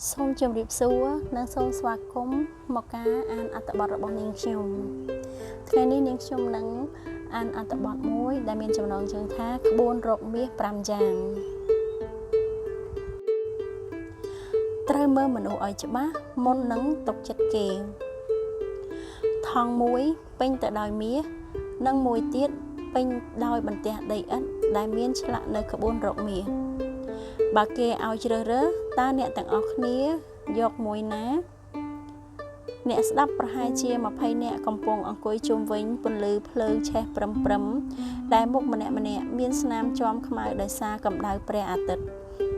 សូមជម្រាបសួរនិងសូមស្វាគមន៍មកការអានអត្ថបទរបស់នាងខ្ញុំថ្ងៃនេះនាងខ្ញុំនឹងអានអត្ថបទមួយដែលមានចំណងជើងថាក្បួនរកមាស5យ៉ាងត្រូវមើលមនុស្សឲ្យច្បាស់មុននឹងទុកចិត្តគេថង់មួយពេញទៅដោយមាសនិងមួយទៀតពេញដោយបន្ទះដីឥដ្ឋដែលមានឆ្លាក់នៅក្បួនរកមាសបើគេឲ្យជ្រើសរើសតើអ្នកទាំងអស់គ្នាយកមួយណាអ្នកស្ដាប់ប្រហែលជា20នាក់កំពុងអង្គុយជុំវិញពន្លឺភ្លើងឆេះព្រឹមដែលមុខម្នាក់មានស្នាមជាំខ្មៅដោយសារកម្ដៅព្រះអាទិត្យ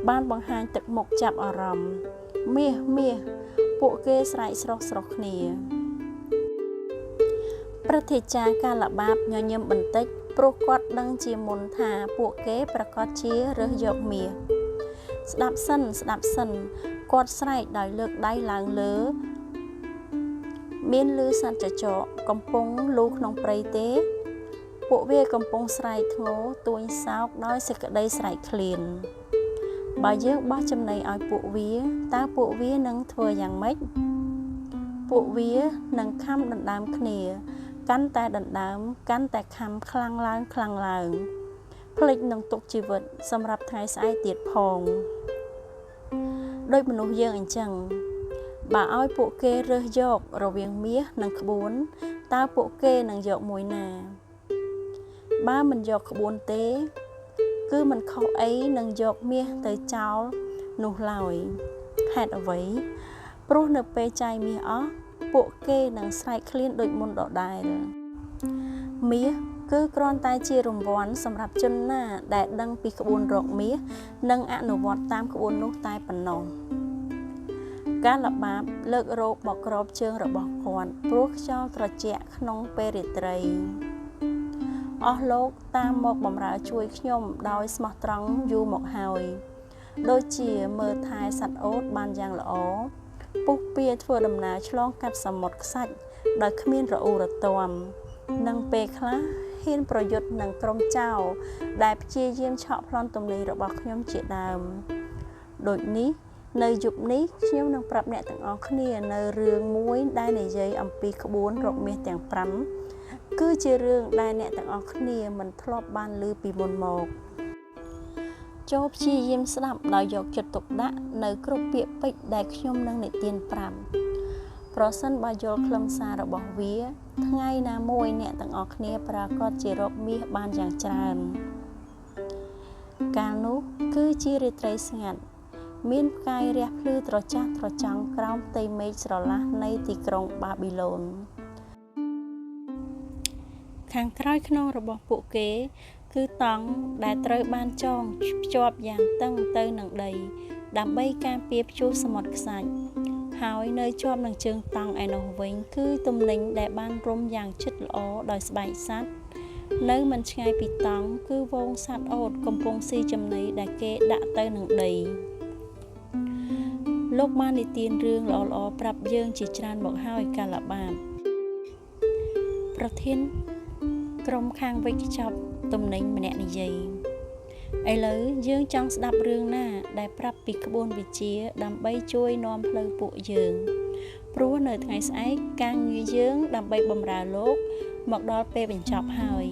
បានបង្ហាញទឹកមុខចាប់អារម្មណ៍មាសពួកគេស្រែកស្រស់គ្នាព្រឹទ្ធាចារ្យកាលបាបញញឹមបន្តិចព្រោះគាត់ដឹងជាមុនថាពួកគេប្រកាសជារើសយកមាសស្ដាប់សិនគាត់ស្រែកដោយលើកដៃឡើងលើមានឮសត្វចចកកំពុងលូក្នុងព្រៃទេពួកវាកំពុងស្រែកធ្ងរទួញសោកដោយសេចក្តីស្រែកឃ្លានបើយើងបោះចំណីឲ្យពួកវាតើពួកវានឹងធ្វើយ៉ាងម៉េចពួកវានឹងខំដណ្ដើមគ្នាកាន់តែដណ្ដើមកាន់តែខំខ្លាំងឡើងភ្លេចនឹងទុកជីវិតសម្រាប់ថ្ងៃស្អែកទៀតផងដូចមនុស្សយើងអញ្ចឹងបើឲ្យពួកគេរើសយករវាងមាសនិងក្បួនតើពួកគេនឹងយកមួយណាបើមិនយកក្បួនទេគឺមិនខុសអីនឹងយកមាសទៅចោលនោះឡើយហេតុអ្វីព្រោះនៅពេលចាយមាសអស់ពួកគេនឹងស្រែកឃ្លានដូចមុនដដែលមាសគឺគ្រាន់តែជារង្វាន់សម្រាប់ជនណាដែលដឹងពីក្បួនរកមាសនិងអនុវត្តតាមក្បួននោះតែប៉ុណ្ណោះកាលបាបលើករោបមកក្របជើងរបស់គាត់ព្រោះខ្យល់ត្រជាក់ក្នុងពេលរាត្រីអស់លោកតាមមកបម្រើជួយខ្ញុំដោយស្មោះត្រង់យូរមកហើយដូចជាមើលថែសត្វអូតបានយ៉ាងល្អពុះពៀធ្វើដំណើរឆ្លងកាត់សមុទ្រខ្សាច់ដោយគ្មានរអ៊ូរទាំនិងពេលខ្លះហ៊ានប្រយុទ្ធនឹងក្រុមចៅដែលព្យាយាមឆក់ប្លន់ទំនិញរបស់ខ្ញុំជាដើមដូចនេះនៅយប់នេះខ្ញុំនឹងប្រាប់អ្នកទាំងអស់គ្នានៅរឿងមួយដែលនិយាយអំពីក្បួនរកមាសទាំង5គឺជារឿងដែលអ្នកទាំងអស់គ្នាមិនធ្លាប់បានឮពីមុនមកចូលព្យាយាមស្ដាប់ដោយយកចិត្តទុកដាក់នៅគ្រប់ពាក្យពេចន៍ដែលខ្ញុំនឹងនិទានប្រាប់ប្រសិនបើយល់ខ្លឹមសាររបស់វាថ្ងៃណាមួយអ្នកទាំងអស់គ្នាប្រាកដជារកមាសបានយ៉ាងច្រើនកាលនោះគឺជារាត្រីស្ងាត់មានផ្កាយរះភ្លឺត្រចះត្រចង់ក្រោមផ្ទៃមេឃស្រឡះនៃទីក្រុងបាប៊ីឡូនខាងក្រោយខ្នងរបស់ពួកគេគឺតង់ដែលត្រូវបានចងភ្ជាប់យ៉ាងតឹងទៅនឹងដីដើម្បីការពារព្យុះសមុទ្រខ្សាច់ហើយនៅជាប់នឹងជើងតង់ឯនោះវិញគឺទំនិញដែលបានរុំយ៉ាងជិតល្អដោយស្បែកសត្វនៅមិនឆ្ងាយពីតង់គឺវងសត្វអូតកំពុងស៊ីចំណីដែលគេដាក់ទៅនឹងដីលោកបាននិទានរឿងល្អៗប្រាប់យើងជាច្រើនមកហើយកាលបាបប្រធានក្រុមខាងវេចខ្ចប់ទំនិញម្នាក់និយាយឥឡូវយើងចង់ស្ដាប់រឿងណាដែលប្រាប់ពីក្បួនវិជ្ជាដើម្បីជួយនាំផ្លូវពួកយើងព្រោះនៅថ្ងៃស្អែកការងារយើងដើម្បីបម្រើលោកមកដល់ពេលបញ្ចប់ហើយ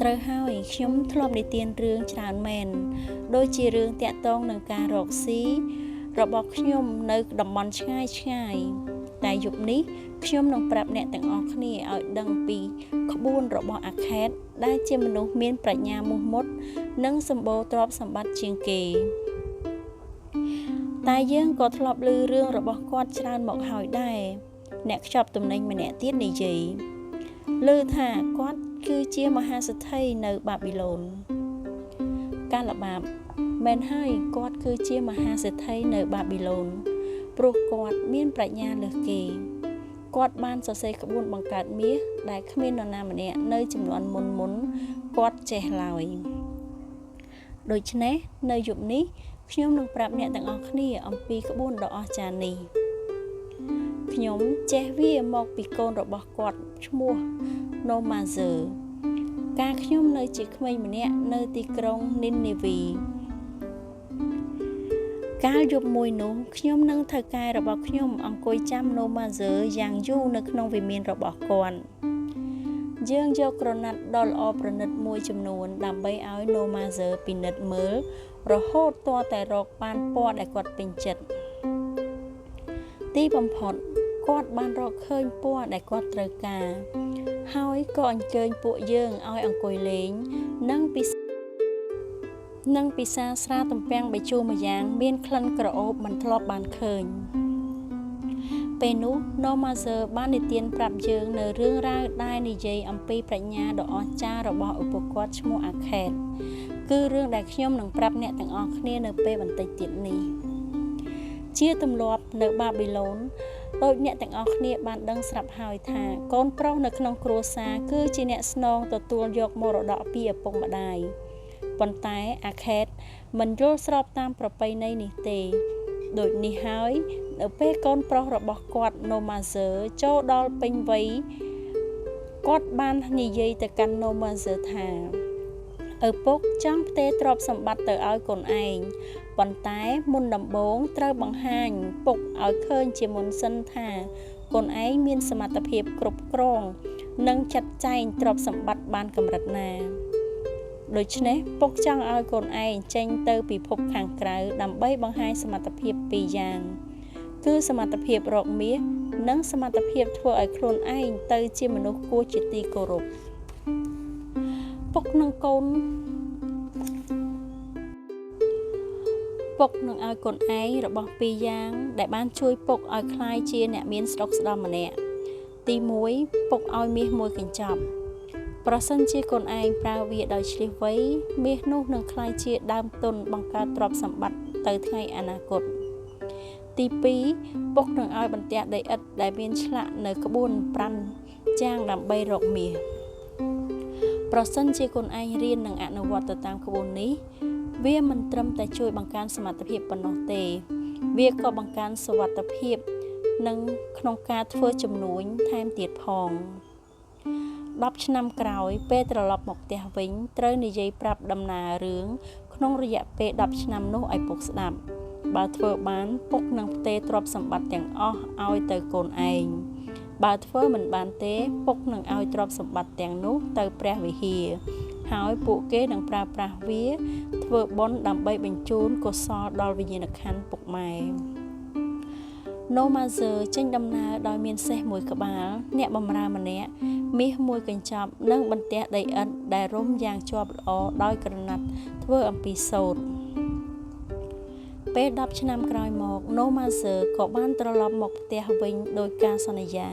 ត្រូវហើយខ្ញុំធ្លាប់និទានរឿងច្រើនមែនដូចជារឿងតាក់ទងនឹងការរកស៊ីរបស់ខ្ញុំនៅតំបន់ឆ្ងាយតែយប់នេះខ្ញុំនឹងប្រាប់អ្នកទាំងអស់គ្នាឲ្យដឹងពីក្បួនរបស់អាខេតដែលជាមនុស្សមានប្រាជ្ញាមោះមុតនិងសម្បូរទ្រព្យសម្បត្តិជាងគេតែយើងក៏ធ្លាប់ឮរឿងរបស់គាត់ច្រើនមកហើយដែរអ្នកខ្ចប់ទំនិញម្នាក់ទៀតនិយាយឮថាគាត់គឺជាមហាសេដ្ឋីនៅបាប៊ីឡូនកាលបាបមែនហើយគាត់គឺជាមហាសេដ្ឋីនៅបាប៊ីឡូនព្រោះគាត់មានប្រាជ្ញាលើសគេគាត់បានសរសេរក្បួនបង្កើតមាសដែលគ្មាននរណាម្នាក់នៅចំនួនមុនគាត់ចេះឡើយដូច្នេះនៅយប់នេះខ្ញុំនឹងប្រាប់អ្នកទាំងអស់គ្នាអំពីក្បួនដ៏អស្ចារ្យនេះខ្ញុំចេះវាមកពីកូនរបស់គាត់ឈ្មោះ Nomazer កាលខ្ញុំនៅជាក្មេងម្នាក់នៅទីក្រុង Nineveh កាលយប់មួយនោះខ្ញុំនិងថៅកែរបស់ខ្ញុំអង្គុយចាំ Nomazer យ៉ាងយូរនៅក្នុងវិមានរបស់គាត់យើងយកក្រណាត់ដ៏ល្អប្រណិតមួយចំនួនដើម្បីឲ្យ Nomazer ពិនិត្យមើលរហូតទាល់តែរកបានពណ៌ដែលគាត់ពេញចិត្តទីបំផុតគាត់បានរកឃើញពណ៌ដែលគាត់ត្រូវការហើយក៏អញ្ជើញពួកយើងឲ្យអង្គុយលេងនិងពិសាស្រាទំពាំងបាយជូរម្យ៉ាងមានក្លិនក្រអូបមិនធ្លាប់បានឃើញពេលនោះ Nomazer បាននិទានប្រាប់យើងនៅរឿងរ៉ាវដែលនិយាយអំពីប្រាជ្ញាដ៏អស្ចារ្យរបស់ឧបគាត់ឈ្មោះ Akhet គឺរឿងដែលខ្ញុំនឹងប្រាប់អ្នកទាំងអស់គ្នានៅពេលបន្តិចទៀតនេះជាទម្លាប់នៅបាប៊ីឡូនដោយអ្នកទាំងអស់គ្នាបានដឹងស្រាប់ហើយថាកូនប្រុសនៅក្នុងគ្រួសារគឺជាអ្នកស្នងទទួលយកមរតកពីឪពុកម្ដាយប៉ុន្តែ Akhet មិនយល់ស្របតាមប្រពៃណីនេះទេដូចនេះហើយនៅពេលកូនប្រុសរបស់គាត់ Nomazer ចូលដល់ពេញវ័យគាត់បាននិយាយទៅកាន់ Nomazer ថាឪពុកចង់ផ្ទេរទ្រព្យសម្បត្តិទៅឲ្យកូនឯងប៉ុន្តែមុនដំបូងត្រូវបង្ហាញពុកឲ្យឃើញជាមុនសិនថាកូនឯងមានសមត្ថភាពគ្រប់គ្រងនិងចាត់ចែងទ្រព្យសម្បត្តិបានកម្រិតណាដូច្នេះពុកចង់ឲ្យកូនឯងចេញទៅពិភពខាងក្រៅដើម្បីបង្ហាញសមត្ថភាពពីរយ៉ាងគឺសមត្ថភាពរកមាសនិងសមត្ថភាពធ្វើឲ្យខ្លួនឯងទៅជាមនុស្សគួរជាទីគោរពពុកនឹងឲ្យកូនឯងរបស់ពីរយ៉ាងដែលបានជួយពុកឲ្យក្លាយជាអ្នកមានស្ដុកស្ដំម្នាក់ទី1ពុកឲ្យមាសមួយកញ្ចប់ប្រសិនជាកូនឯងប្រើវាដោយឆ្លៀសវៃមាសនោះនឹងក្លាយជាដើមទុនបង្កើតទ្រព្យសម្បត្តិទៅថ្ងៃអនាគតទី2ពុកនឹងឲ្យបន្ទះដីឥដ្ឋដែលមានឆ្លាក់នៅក្បួន5ចាងដើម្បីរកមាសប្រសិនជាកូនឯងរៀននិងអនុវត្តទៅតាមក្បួននេះវាមិនត្រឹមតែជួយបង្កើនសមត្ថភាពប៉ុណ្ណោះទេវាក៏បង្កើនសុវត្ថិភាពនិងក្នុងការធ្វើជំនួញថែមទៀតផង10ឆ្នាំក្រោយពេលត្រឡប់មកផ្ទះវិញត្រូវនិយាយប្រាប់ដំណើររឿងក្នុងរយៈពេល10ឆ្នាំនោះឲ្យពុកស្ដាប់បើធ្វើបានពុកនឹងផ្ទេរទ្រព្យសម្បត្តិទាំងអស់ឲ្យទៅកូនឯងបើធ្វើមិនបានទេពុកនឹងឲ្យទ្រព្យសម្បត្តិទាំងនោះទៅព្រះវិហារហើយពួកគេនឹងប្រើប្រាស់វាធ្វើបុណ្យដើម្បីបញ្ជូនកុសលដល់វិញ្ញាណក្ខន្ធពុកម៉ែNomazer ចេញដំណើរដោយមានសេះមួយក្បាលអ្នកបម្រើម្នាក់មាសមួយកញ្ចប់និងបន្ទះដីឥដ្ឋដែលរុំយ៉ាងជាប់ល្អដោយក្រណាត់ធ្វើអំពីសូត្រពេល10ឆ្នាំក្រោយមក Nomazer ក៏បានត្រឡប់មកផ្ទះវិញដោយការសន្យា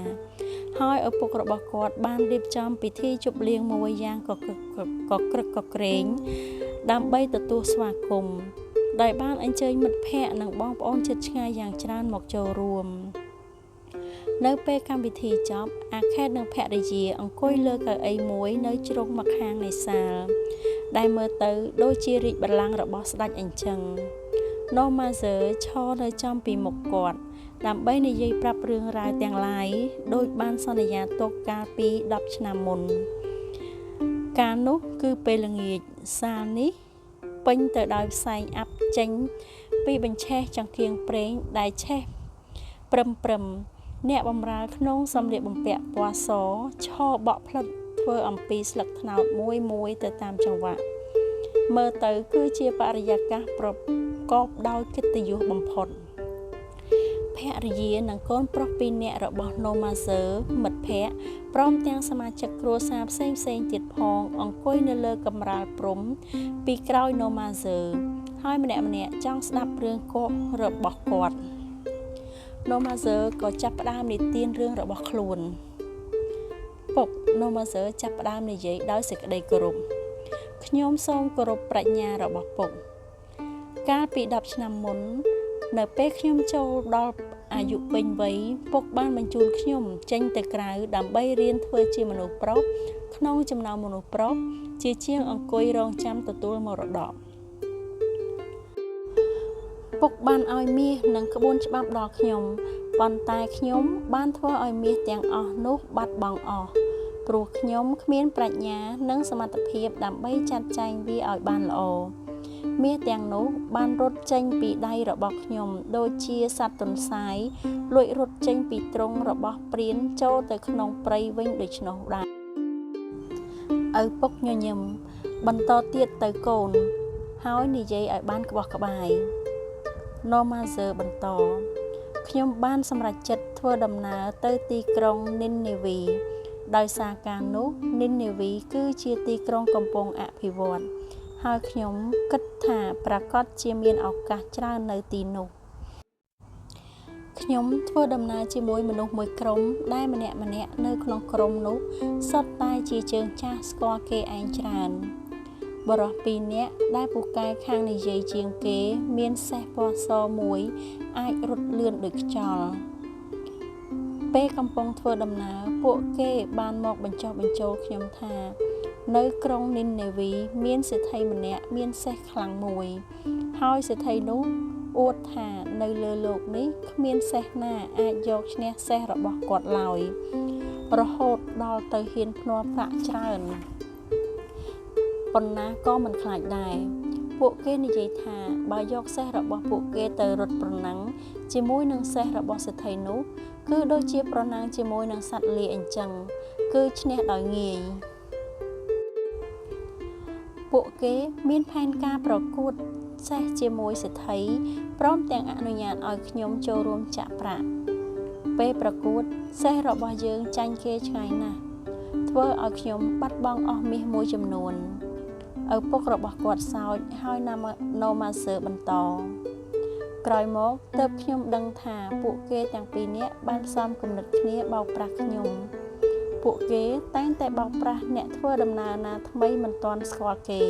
ហើយឪពុករបស់គាត់បានរៀបចំពិធីជប់លៀងមួយយ៉ាងកក្រឹកកក្រែងដើម្បីទទួលស្វាគមន៍ដោយបានអញ្ជើញមិត្តភ័ក្តិនិងបងប្អូនជិតឆ្ងាយយ៉ាងច្រើនមកចូលរួមនៅពេលកម្មវិធីចប់Akhetនិងភរិយាអង្គុយលើកៅអីមួយនៅជ្រុងម្ខាងនៃសាលដែលមើលទៅដូចជារាជបល្ល័ង្ករបស់ស្ដេចអញ្ចឹងNomazer ឈរនៅចំពីមុខគាត់ដើម្បីនិយាយប្រាប់រឿងរ៉ាវទាំងឡាយដោយបានសន្យាទុកកាលពី10ឆ្នាំមុនកាលនោះគឺពេលល្ងាចសាលនេះពេញទៅដោយផ្សែងអាប់ចេញពីបញ្ឆេះចង្កៀងប្រេងដែលឆេះព្រឹមអ្នកបម្រើក្នុងសម្លៀកបំពាក់ពណ៌សឈរបក់ផ្លិតធ្វើអំពីស្លឹកត្នោតមួយទៅតាមចង្វាក់មើលទៅគឺជាបរិយាកាសប្រកបដោយកិត្តិយសបំផុតភរិយានិងកូនប្រុស2នាក់របស់ Nomazer មិត្តភ័ក្តិព្រមទាំងសមាជិកគ្រួសារផ្សេងទៀតផងអង្គុយនៅលើកម្រាលព្រំពីក្រោយ Nomazer ហើយម្នាក់ចង់ស្ដាប់រឿងកុសរបស់គាត់ Nomazer ក៏ចាប់ផ្ដើមនិទានរឿងរបស់ខ្លួនពុក Nomazer ចាប់ផ្ដើមនិយាយដោយសេចក្តីគោរពខ្ញុំសូមគោរពប្រាជ្ញារបស់ពុកកាលពី10ឆ្នាំមុននៅពេលខ្ញុំចូលដល់អាយុពេញវ័យពុកបានបញ្ជូនខ្ញុំចេញទៅក្រៅដើម្បីរៀនធ្វើជាមនុស្សប្រុសក្នុងចំណោមមនុស្សប្រុសជាជាងអង្គុយរងចាំទទួលមរតកពុកបានឲ្យមាសនិងក្បួនច្បាប់ដល់ខ្ញុំប៉ុន្តែខ្ញុំបានធ្វើឲ្យមាសទាំងអស់នោះបាត់បង់អស់ព្រោះខ្ញុំគ្មានប្រាជ្ញានិងសមត្ថភាពដើម្បីចាត់ចែងវាឲ្យបានល្អ មាសទាំងនោះបានរត់ចេញពីដៃរបស់ខ្ញុំដូចជាសត្វទន្សាយលួចរត់ចេញពីទ្រុងរបស់ព្រានចូលទៅក្នុងព្រៃវិញដូច្នោះដែរឪពុកញញឹមបន្តទៀតទៅកូនហើយនិយាយឲ្យបានក្បោះក្បាយ Nomazer បន្តខ្ញុំបានសម្រេចចិត្តធ្វើដំណើរទៅទីក្រុង Nineveh ដោយសារការនោះ Nineveh គឺជាទីក្រុងកំពុងអភិវឌ្ឍហើយខ្ញុំគិតថាប្រកាសជាមានឱកាសច្រើននៅទីនោះខ្ញុំធ្វើដំណើរជាមួយមនុស្សមួយក្រុមដែលម្នាក់នៅក្នុងក្រុមនោះសុទ្ធតែជាជើងចាស់ស្គាល់គេឯងច្រើនបរិសុទ្ធ2នាក់ដែលពូកែខាងនិយាយជាងគេមានសេះពណ៌សមួយអាចរត់លឿនដូចខ្យល់ពេលកំពុងធ្វើដំណើរពួកគេបានមកបញ្ចុះបញ្ចូលខ្ញុំថានៅក្រុង Nineveh មានសេដ្ឋីម្នាក់មានសេះខ្លាំងមួយហើយសេដ្ឋីនោះអួតថានៅលើโลกនេះគ្មានសេះណាអាចយកឈ្នះសេះរបស់គាត់ឡើយរហូតដល់ទៅហ៊ានភ្នាល់ប្រាក់ច្រើនប៉ុណ្ណាក៏មិនខ្លាចដែរពួកគេនិយាយថាបើយកសេះរបស់ពួកគេទៅរត់ប្រណាំងជាមួយនឹងសេះរបស់សេដ្ឋីនោះគឺដូចជាប្រណាំងជាមួយនឹងសត្វលាអញ្ចឹងគឺឈ្នះដោយងាយពួកគេមានផែនការប្រកួតសេះជាមួយសេដ្ឋីព្រមទាំងអនុញ្ញាតឲ្យខ្ញុំចូលរួមចាក់ប្រាក់ពេលប្រកួតសេះរបស់យើងចាញ់គេឆ្ងាយណាស់ធ្វើឲ្យខ្ញុំបាត់បង់អស់មាសមួយចំនួនឪពុករបស់គាត់សោចហើយNomazer បន្តក្រោយមកទើបខ្ញុំដឹងថាពួកគេទាំងពីរនាក់បានផ្សំគំនិតគ្នាបោកប្រាស់ខ្ញុំពួកគេតែងតែបោកប្រាស់អ្នកធ្វើដំណើរណាថ្មីមិនទាន់ស្គាល់គេ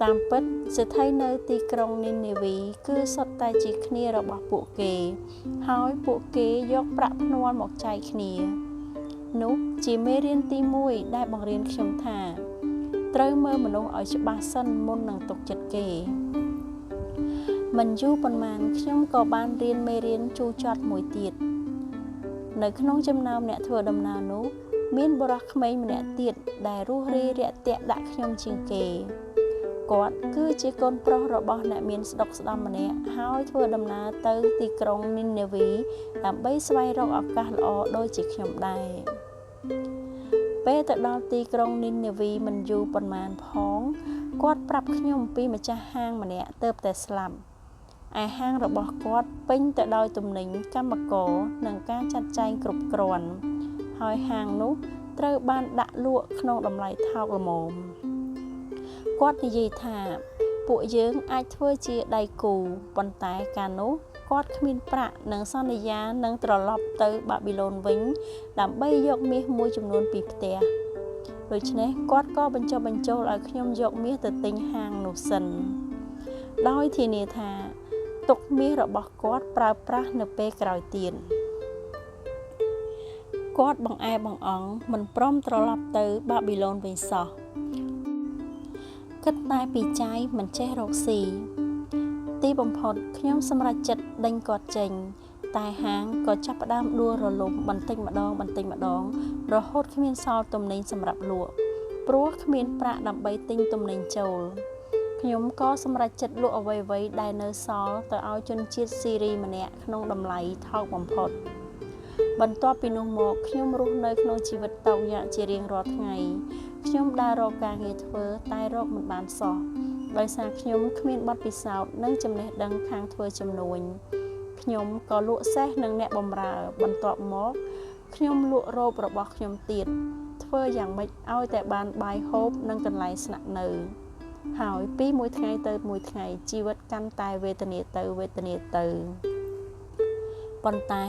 តាមពិតសេដ្ឋីនៅទីក្រុង Nineveh គឺសុទ្ធតែជាគ្នារបស់ពួកគេហើយពួកគេយកប្រាក់ភ្នាល់មកចែកគ្នានោះជាមេរៀនទី1ដែលបង្រៀនខ្ញុំថាត្រូវមើលមនុស្សឲ្យច្បាស់សិនមុននឹងទុកចិត្តគេមិនយូរប៉ុន្មានខ្ញុំក៏បានរៀនមេរៀនជូរចត់មួយទៀតនៅក្នុងចំណោមអ្នកធ្វើដំណើរនោះមានបុរសក្មេងម្នាក់ទៀតដែលរស់រាយរាក់ទាក់ដាក់ខ្ញុំជាងគេគាត់គឺជាកូនប្រុសរបស់អ្នកមានស្ដុកស្ដំម្នាក់ហើយធ្វើដំណើរទៅទីក្រុង Nineveh ដើម្បីស្វែងរកឱកាសល្អដូចជាខ្ញុំដែរពេលទៅដល់ទីក្រុង Nineveh មិនយូរប៉ុន្មានផងគាត់ប្រាប់ខ្ញុំពីម្ចាស់ហាងម្នាក់ទើបតែស្លាប់ឯហាងរបស់គាត់ពេញទៅដោយទំនិញកម្មករនិងការចាត់ចែងគ្រប់គ្រាន់ហើយហាងនោះត្រូវបានដាក់លក់ក្នុងតម្លៃថោកល្មមគាត់និយាយថាពួកយើងអាចធ្វើជាដៃគូប៉ុន្តែកាលនោះគាត់គ្មានប្រាក់និងសន្យានឹងត្រឡប់ទៅបាប៊ីឡូនវិញដើម្បីយកមាសមួយចំនួនពីផ្ទះដូច្នេះគាត់ក៏បញ្ចុះបញ្ចូលឲ្យខ្ញុំយកមាសទៅទិញហាងនោះសិនដោយធានាថាទុកមាសរបស់គាត់ប្រើប្រាស់នៅពេលក្រោយទៀតគាត់បង្អែបង្អង់មិនព្រមត្រឡប់ទៅបាប៊ីឡូនវិញសោះគិតតែពីចាយមិនចេះរកស៊ីទីបំផុតខ្ញុំសម្រេចចិត្តដេញគាត់ចេញតែហាងក៏ចាប់ផ្ដើមដួលរលំបន្តិចម្ដងរហូតគ្មានសល់ទំនិញសម្រាប់លក់ព្រោះគ្មានប្រាក់ដើម្បីទិញទំនិញចូលខ្ញុំក៏សម្រេចចិត្តលក់អ្វីៗដែលនៅសល់ទៅឲ្យជនជាតិស៊ីរីម្នាក់ក្នុងតម្លៃថោកបំផុតបន្ទាប់ពីនោះមកខ្ញុំរស់នៅក្នុងជីវិតតោកយ៉ាកជារៀងរាល់ថ្ងៃខ្ញុំដើររកការងារធ្វើតែរកមិនបានសោះដោយសារខ្ញុំគ្មានបទពិសោធន៍និងចំណេះដឹងខាងធ្វើជំនួញខ្ញុំក៏លក់សេះនឹងអ្នកបម្រើបន្ទាប់មកខ្ញុំលក់រ៉ូបរបស់ខ្ញុំទៀតធ្វើយ៉ាងម៉េចឲ្យតែបានបាយហូបនិងកន្លែងស្នាក់នៅហើយពីមួយថ្ងៃទៅមួយថ្ងៃជីវិតកាន់តែវេទនាទៅប៉ុន្តែ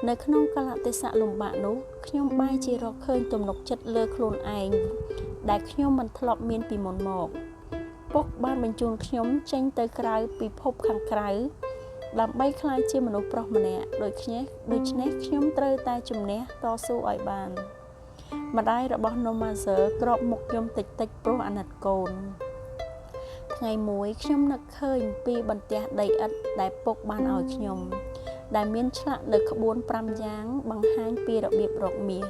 នៅក្នុងកាលៈទេសៈលំបាកនោះខ្ញុំបែរជារកឃើញទំនុកចិត្តលើខ្លួនឯងដែលខ្ញុំមិនធ្លាប់មានពីមុនមកពុកបានបញ្ជូនខ្ញុំចេញទៅក្រៅពិភពខាងក្រៅដើម្បីក្លាយជាមនុស្សប្រុសម្នាក់ដូច្នេះខ្ញុំត្រូវតែជំនះតស៊ូឲ្យបានម្ដាយរបស់Nomazerក្របមុខខ្ញុំតិចព្រោះអាណិតកូនថ្ងៃមួយខ្ញុំនឹកឃើញពីបន្ទះដីឥដ្ឋដែលពុកបានឲ្យខ្ញុំដែលមានឆ្លាក់លើក្បួន5យ៉ាងបង្ហាញពីរបៀបរកមាស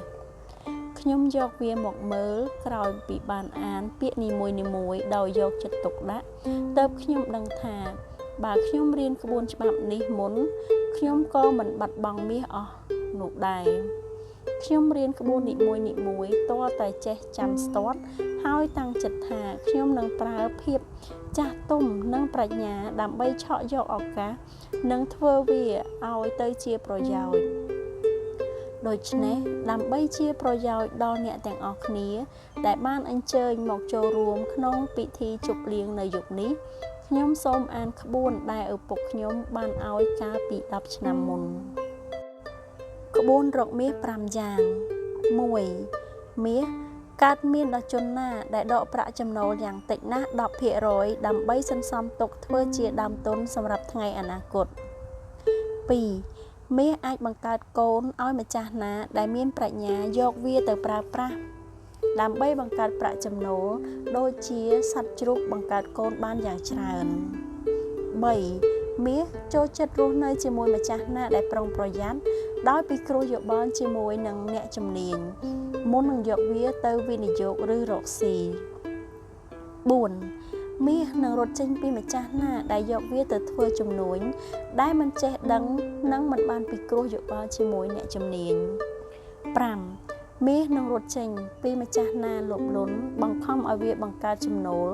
ខ្ញុំយកវាមកមើលក្រោយពីបានអានពាក្យនីមួយៗដោយយកចិត្តទុកដាក់ទើបខ្ញុំដឹងថាបើខ្ញុំរៀនក្បួនច្បាប់នេះមុនខ្ញុំក៏មិនបាត់បង់មាសអស់នោះដែរខ្ញុំរៀនក្បួននីមួយៗទាល់តែចេះចាំស្ទាត់ហើយតាំងចិត្តថាខ្ញុំនឹងប្រើភាពចាស់ទុំនិងប្រាជ្ញាដើម្បីឆក់យកឱកាសនិងធ្វើវាឲ្យទៅជាប្រយោជន៍ដូច្នេះដើម្បីជាប្រយោជន៍ដល់អ្នកទាំងអស់គ្នាដែលបានអញ្ជើញមកចូលរួមក្នុងពិធីជប់លៀងនៅយប់នេះខ្ញុំសូមអានក្បួនដែលឪពុកខ្ញុំបានឲ្យកាលពី10ឆ្នាំមុនក្បួនរកមាស5យ៉ាង 1. មាសកើតមានដល់ជនណាដែលដកប្រាក់ចំណូលយ៉ាងតិចណាស់ 10% ដើម្បីសន្សំទុកធ្វើជាដើមទុនសម្រាប់ថ្ងៃអនាគត 2. មាសអាចបង្កើតកូនឲ្យម្ចាស់ណាដែលមានប្រាជ្ញាយកវាទៅប្រើប្រាស់ដើម្បីបង្កើតប្រាក់ចំណូលដូចជាសត្វជ្រូកបង្កើតកូនបានយ៉ាងច្រើន 3. មាសចូលចិត្តរស់នៅជាមួយម្ចាស់ណាដែលប្រុងប្រយ័ត្នដោយពិគ្រោះយោបល់ជាមួយនឹងអ្នកជំនាញមុននឹងយកវាទៅវិនិយោគឬរកស៊ី 4. មាសនឹងរត់ចេញពីម្ចាស់ណាដែលយកវាទៅធ្វើជំនួញដែលមិនចេះដឹងនិងមិនបានពិគ្រោះយោបល់ជាមួយអ្នកជំនាញ 5. មាសនឹងរត់ចេញពីម្ចាស់ណាលោភលន់បង្ខំឲ្យវាបង្កើតចំណូល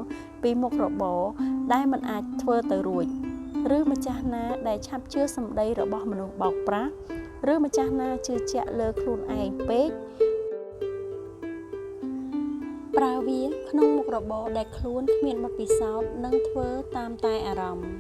ពីមុខរបរដែលមិនអាចធ្វើទៅរួចឬម្ចាស់ណាដែលឆាប់ជឿសម្ដីរបស់មនុស្សបោកប្រាស់ឬម្ចាស់ណាជឿជាក់លើខ្លួនឯងពេកប្រើវាក្នុងមុខរបរដែលខ្លួនគ្មានបទពិសោធន៍និងធ្វើតាមតែអារម្មណ៍